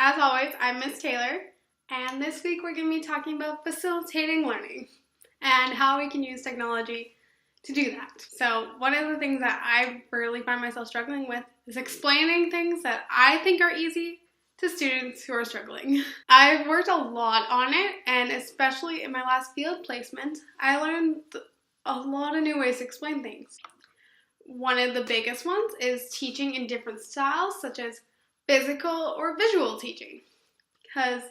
As always, I'm Miss Taylor, and this week we're going to be talking about facilitating learning and how we can use technology to do that. So one of the things that I really find myself struggling with is explaining things that I think are easy to students who are struggling. I've worked a lot on it, and especially in my last field placement, I learned a lot of new ways to explain things. One of the biggest ones is teaching in different styles, such as physical or visual teaching, because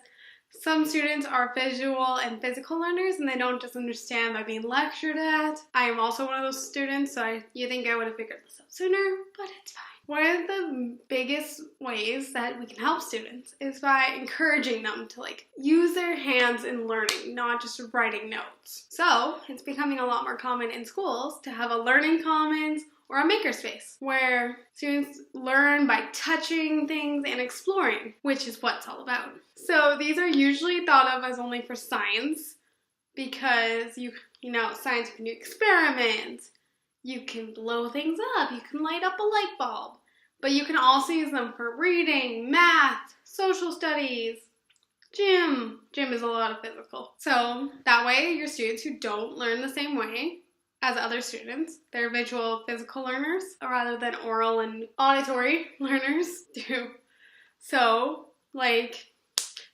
some students are visual and physical learners and they don't just understand by being lectured at. I am also one of those students, so you think I would have figured this out sooner, but it's fine. One of the biggest ways that we can help students is by encouraging them to use their hands in learning, not just writing notes. So it's becoming a lot more common in schools to have a learning commons or a makerspace where students learn by touching things and exploring, which is what it's all about. So these are usually thought of as only for science because you know, science, you can do experiments, you can blow things up, you can light up a light bulb, but you can also use them for reading, math, social studies, gym. Gym is a lot of physical. So that way your students who don't learn the same way as other students, they're visual, physical learners rather than oral and auditory learners do. So,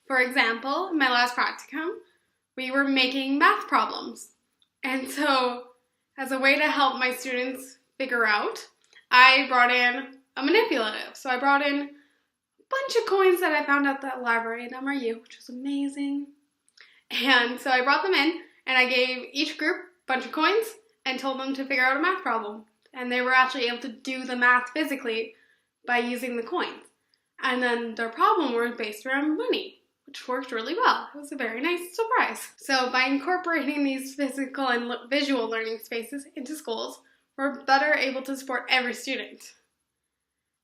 for example, in my last practicum, we were making math problems. And so, as a way to help my students figure out, I brought in a manipulative. So I brought in a bunch of coins that I found at the library at MRU, which was amazing. And so I brought them in, and I gave each group a bunch of coins and told them to figure out a math problem. And they were actually able to do the math physically by using the coins. And then their problem was based around money, which worked really well. It was a very nice surprise. So by incorporating these physical and visual learning spaces into schools, we're better able to support every student.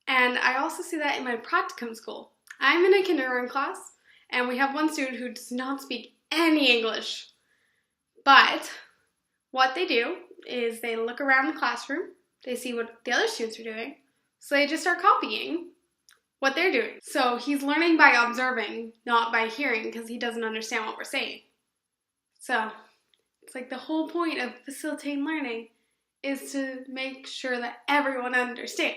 And I also see that in my practicum school. I'm in a kindergarten class, and we have one student who does not speak any English. But what they do is they look around the classroom, they see what the other students are doing, so they just start copying what they're doing. So he's learning by observing, not by hearing, because he doesn't understand what we're saying. So it's the whole point of facilitating learning is to make sure that everyone understands.